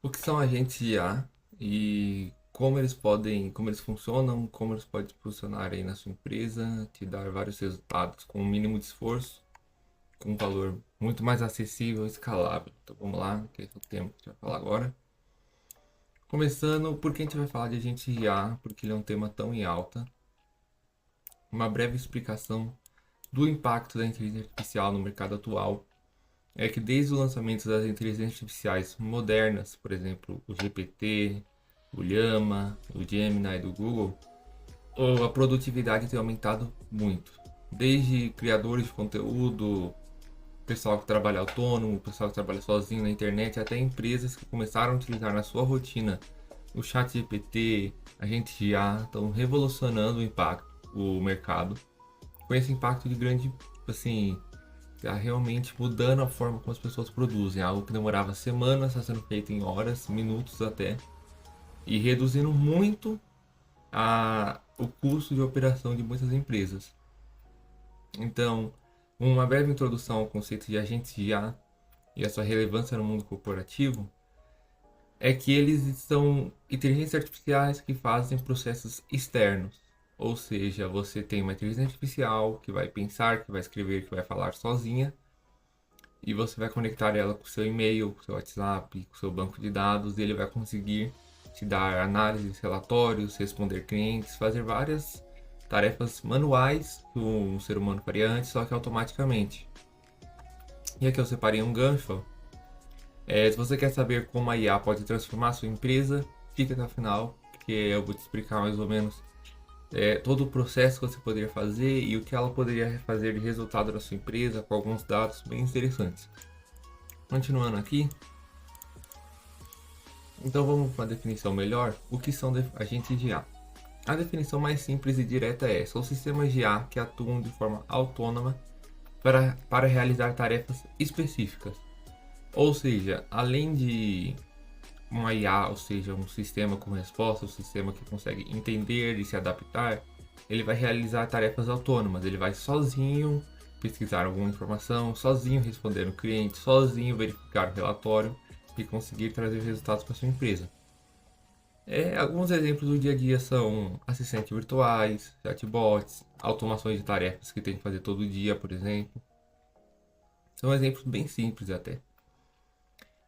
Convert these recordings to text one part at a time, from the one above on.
O que são agentes de IA e como eles funcionam, como eles podem funcionar aí na sua empresa, te dar vários resultados com o mínimo de esforço, com um valor muito mais acessível e escalável. Então vamos lá, que é o tema que a gente vai falar agora. Começando, por que a gente vai falar de agente de IA? Porque ele é um tema tão em alta. Uma breve explicação do impacto da inteligência artificial no mercado atual é que desde o lançamento das inteligências artificiais modernas, por exemplo, o GPT, o Llama, o Gemini do Google, a produtividade tem aumentado muito. Desde criadores de conteúdo, pessoal que trabalha autônomo, pessoal que trabalha sozinho na internet, até empresas que começaram a utilizar na sua rotina o chat GPT, a gente já estão revolucionando o mercado, com esse impacto de grande, assim, tá realmente mudando a forma como as pessoas produzem. Algo que demorava semanas está sendo feito em horas, minutos até, e reduzindo muito o custo de operação de muitas empresas. Então, uma breve introdução ao conceito de agentes de IA e a sua relevância no mundo corporativo é que eles são inteligências artificiais que fazem processos externos. Ou seja, você tem uma inteligência artificial que vai pensar, que vai escrever, que vai falar sozinha, e você vai conectar ela com o seu e-mail, com o seu WhatsApp, com o seu banco de dados, e ele vai conseguir te dar análises, relatórios, responder clientes, fazer várias tarefas manuais que um ser humano faria antes, só que automaticamente. E aqui eu separei um gancho. Se você quer saber como a IA pode transformar a sua empresa, fica até o final, porque eu vou te explicar mais ou menos todo o processo que você poderia fazer e o que ela poderia fazer de resultado na sua empresa, com alguns dados bem interessantes. Continuando aqui, então vamos para uma definição melhor. O que são agentes de IA? A definição mais simples e direta é: são sistemas de IA que atuam de forma autônoma para realizar tarefas específicas. Ou seja, além de uma IA, ou seja, um sistema com resposta, um sistema que consegue entender e se adaptar, ele vai realizar tarefas autônomas. Ele vai sozinho pesquisar alguma informação, sozinho responder no cliente, sozinho verificar o relatório e conseguir trazer resultados para sua empresa. Alguns exemplos do dia a dia são assistentes virtuais, chatbots, automações de tarefas que tem que fazer todo dia, por exemplo. São exemplos bem simples até.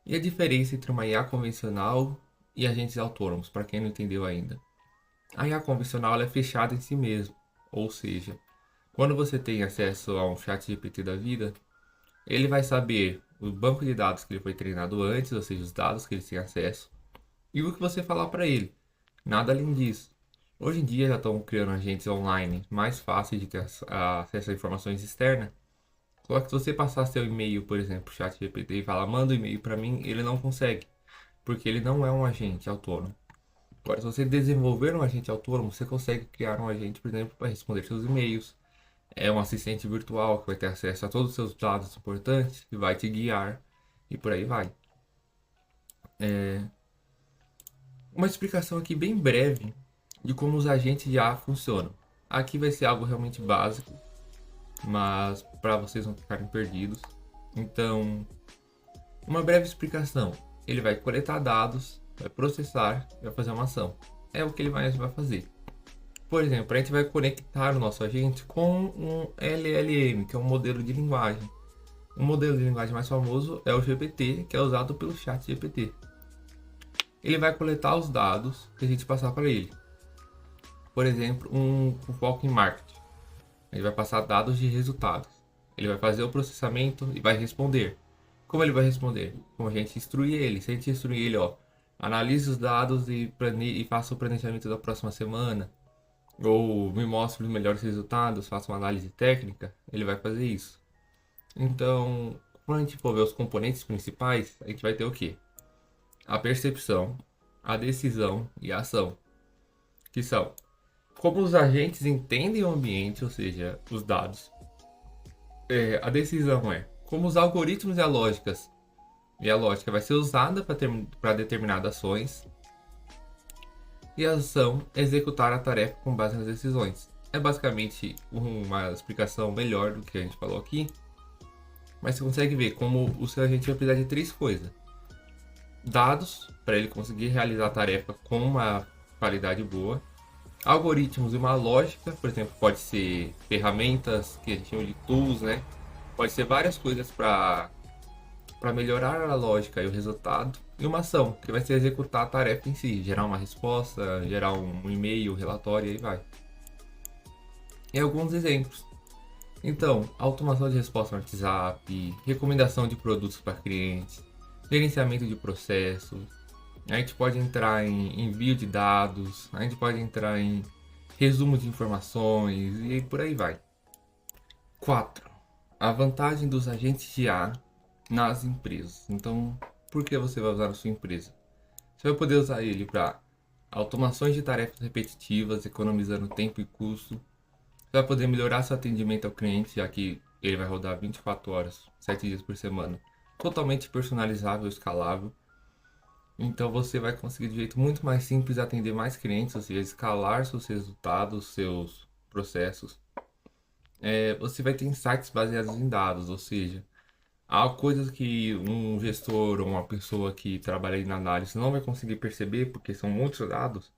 E a diferença entre uma IA convencional e agentes autônomos, para quem não entendeu ainda. A IA convencional é fechada em si mesma, ou seja, quando você tem acesso a um chat GPT da vida, ele vai saber o banco de dados que ele foi treinado antes, ou seja, os dados que ele tem acesso, e o que você falar para ele. Nada além disso. Hoje em dia já estão criando agentes online mais fáceis de ter acesso a informações externas. Só que se você passar seu e-mail, por exemplo, chat GPT e falar manda um e-mail para mim, ele não consegue, porque ele não é um agente autônomo. Agora, se você desenvolver um agente autônomo, você consegue criar um agente, por exemplo, para responder seus e-mails. É um assistente virtual que vai ter acesso a todos os seus dados importantes e vai te guiar e por aí vai. Uma explicação aqui bem breve de como os agentes de IA funcionam. Aqui vai ser algo realmente básico, mas para vocês não ficarem perdidos. Então, uma breve explicação. Ele vai coletar dados, vai processar e vai fazer uma ação. É o que ele vai fazer. Por exemplo, a gente vai conectar o nosso agente com um LLM, que é um modelo de linguagem. O modelo de linguagem mais famoso é o GPT, que é usado pelo chat GPT. Ele vai coletar os dados que a gente passar para ele. Por exemplo, um foco em marketing. Ele vai passar dados de resultados. Ele vai fazer o processamento e vai responder. Como ele vai responder? Como a gente instruir ele. Se a gente instruir ele, analise os dados e faça o planejamento da próxima semana, ou me mostre os melhores resultados, faça uma análise técnica, ele vai fazer isso. Então, quando a gente for ver os componentes principais, a gente vai ter o quê? A percepção, a decisão e a ação, que são como os agentes entendem o ambiente, ou seja, os dados. A decisão é como os algoritmos e a lógica vai ser usada para determinadas ações, e a ação é executar a tarefa com base nas decisões. É basicamente uma explicação melhor do que a gente falou aqui, mas você consegue ver como o seu agente vai precisar de três coisas. dados para ele conseguir realizar a tarefa com uma qualidade boa, algoritmos e uma lógica, por exemplo, pode ser ferramentas que a gente chama de tools, né? Pode ser várias coisas para melhorar a lógica e o resultado, e uma ação, que vai ser executar a tarefa em si, gerar uma resposta, gerar um e-mail, relatório e aí vai. E alguns exemplos. Então, automação de resposta no WhatsApp, recomendação de produtos para clientes, gerenciamento de processos. A gente pode entrar em envio de dados, a gente pode entrar em resumo de informações e por aí vai. 4. A vantagem dos agentes de IA nas empresas. Então, por que você vai usar na sua empresa? Você vai poder usar ele para automações de tarefas repetitivas, economizando tempo e custo. Você vai poder melhorar seu atendimento ao cliente, já que ele vai rodar 24 horas, 7 dias por semana, totalmente personalizável e escalável. Então você vai conseguir de jeito muito mais simples atender mais clientes, ou seja, escalar seus resultados, seus processos. Você vai ter insights baseados em dados, ou seja, há coisas que um gestor ou uma pessoa que trabalha aí na análise não vai conseguir perceber, porque são muitos dados.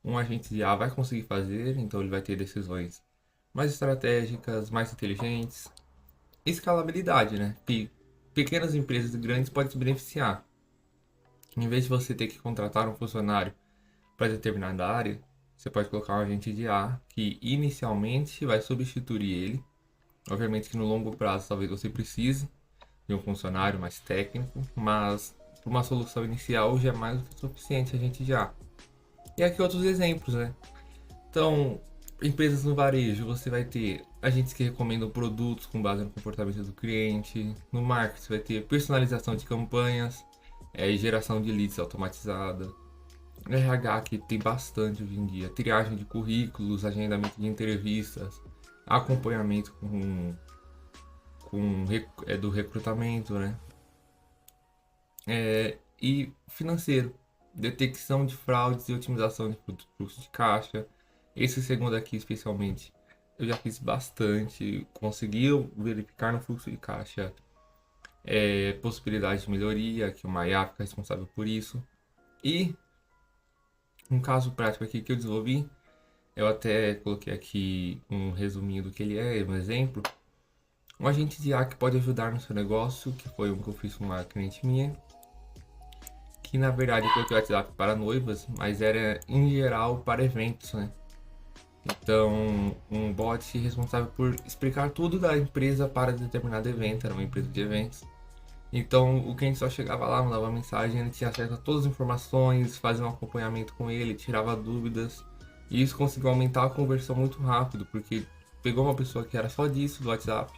Um agente de IA vai conseguir fazer, então ele vai ter decisões mais estratégicas, mais inteligentes. Escalabilidade, né? Que pequenas empresas e grandes podem se beneficiar. Em vez de você ter que contratar um funcionário para determinada área, você pode colocar um agente de IA que inicialmente vai substituir ele. Obviamente que no longo prazo talvez você precise de um funcionário mais técnico, mas para uma solução inicial já é mais do que suficiente a gente já. E aqui outros exemplos, né? Então, empresas no varejo, você vai ter agentes que recomendam produtos com base no comportamento do cliente. No marketing, você vai ter personalização de campanhas, e geração de leads automatizada. No RH, que tem bastante hoje em dia, triagem de currículos, agendamento de entrevistas, acompanhamento do recrutamento, né? E financeiro, detecção de fraudes e otimização de fluxo de caixa. Esse segundo aqui, especialmente, eu já fiz bastante, consegui verificar no fluxo de caixa possibilidade de melhoria, que uma IA fica responsável por isso. E um caso prático aqui que eu desenvolvi, eu até coloquei aqui um resuminho do que ele é, um exemplo. Um agente de IA que pode ajudar no seu negócio, que foi um que eu fiz com uma cliente minha, que na verdade eu coloquei o WhatsApp para noivas, mas era em geral para eventos, né? Então, um bot responsável por explicar tudo da empresa para determinado evento, era uma empresa de eventos. Então, o cliente só chegava lá, mandava uma mensagem, ele tinha acesso a todas as informações, fazia um acompanhamento com ele, tirava dúvidas. E isso conseguiu aumentar a conversão muito rápido, porque pegou uma pessoa que era só disso do WhatsApp,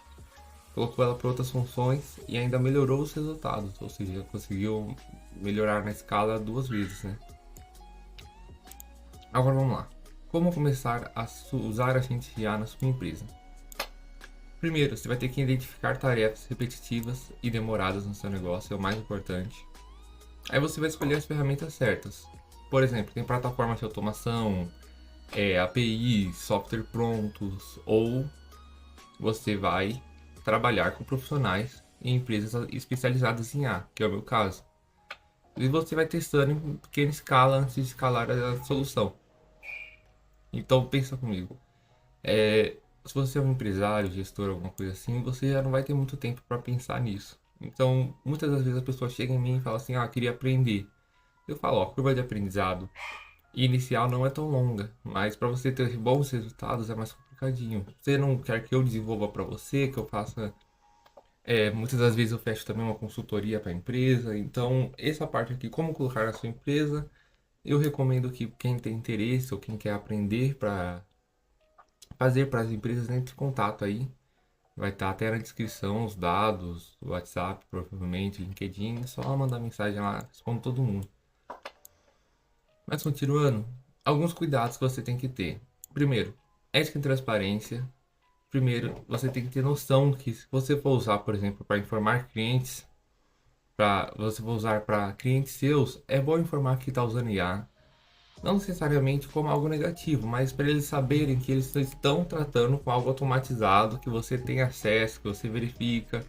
colocou ela para outras funções e ainda melhorou os resultados, ou seja, conseguiu melhorar na escala 2 vezes, né? Agora vamos lá. Como começar a usar agentes de IA na sua empresa? Primeiro, você vai ter que identificar tarefas repetitivas e demoradas no seu negócio, é o mais importante. Aí você vai escolher as ferramentas certas. Por exemplo, tem plataformas de automação, API, software prontos, ou você vai trabalhar com profissionais em empresas especializadas em IA, que é o meu caso. E você vai testando em pequena escala antes de escalar a solução. Então pensa comigo. Se você é um empresário, gestor, alguma coisa assim, você já não vai ter muito tempo para pensar nisso. Então, muitas das vezes a pessoa chega em mim e fala assim, queria aprender. Eu falo, ó, curva de aprendizado inicial não é tão longa, mas para você ter bons resultados é mais complicadinho. Você não quer que eu desenvolva para você, que eu faça. Muitas das vezes eu fecho também uma consultoria para a empresa. Então, essa parte aqui, como colocar na sua empresa, eu recomendo que quem tem interesse ou quem quer aprender para fazer para as empresas, entre em contato aí. Vai estar até na descrição os dados, o WhatsApp, provavelmente, LinkedIn. É só mandar mensagem lá, respondo todo mundo. Mas continuando, alguns cuidados que você tem que ter. Primeiro, ética e transparência. Primeiro, você tem que ter noção que se você for usar, por exemplo, para informar clientes, para você for usar para clientes seus, é bom informar que está usando IA. Não necessariamente como algo negativo, mas para eles saberem que eles estão tratando com algo automatizado, que você tem acesso, que você verifica.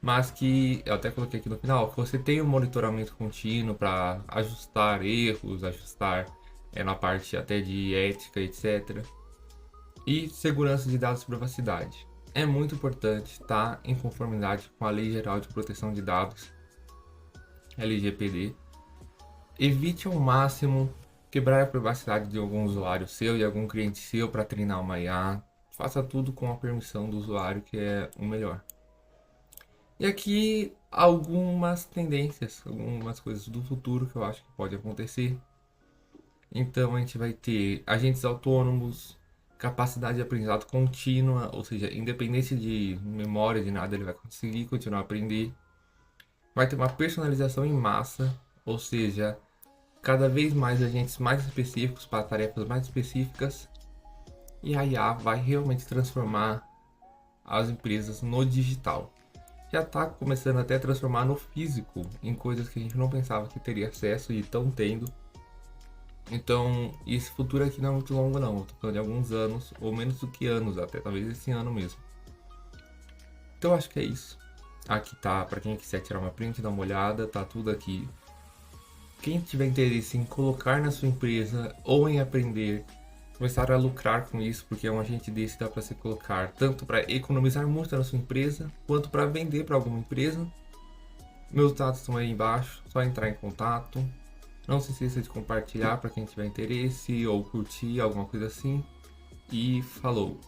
mas que eu até coloquei aqui no final, que você tem um monitoramento contínuo para ajustar erros, ajustar na parte até de ética, etc. E segurança de dados e privacidade. É muito importante estar em conformidade com a Lei Geral de Proteção de Dados, LGPD. Evite ao máximo quebrar a privacidade de algum usuário seu e algum cliente seu para treinar uma IA. Faça tudo com a permissão do usuário, que é o melhor. E aqui algumas tendências, algumas coisas do futuro que eu acho que pode acontecer. Então a gente vai ter agentes autônomos, capacidade de aprendizado contínua, ou seja, independente de memória, de nada, ele vai conseguir continuar a aprender. Vai ter uma personalização em massa, ou seja, cada vez mais agentes mais específicos para tarefas mais específicas. E a IA vai realmente transformar as empresas no digital. Já está começando até a transformar no físico, em coisas que a gente não pensava que teria acesso e estão tendo. Então, esse futuro aqui não é muito longo não, eu tô falando de alguns anos, ou menos do que anos até, talvez esse ano mesmo. Então acho que é isso. Aqui tá, para quem quiser tirar uma print, dar uma olhada, tá tudo aqui. Quem tiver interesse em colocar na sua empresa ou em aprender, começar a lucrar com isso, porque um agente desse dá para se colocar tanto para economizar muito na sua empresa, quanto para vender para alguma empresa. Meus dados estão aí embaixo, só entrar em contato. Não se esqueça de compartilhar para quem tiver interesse ou curtir alguma coisa assim. E falou!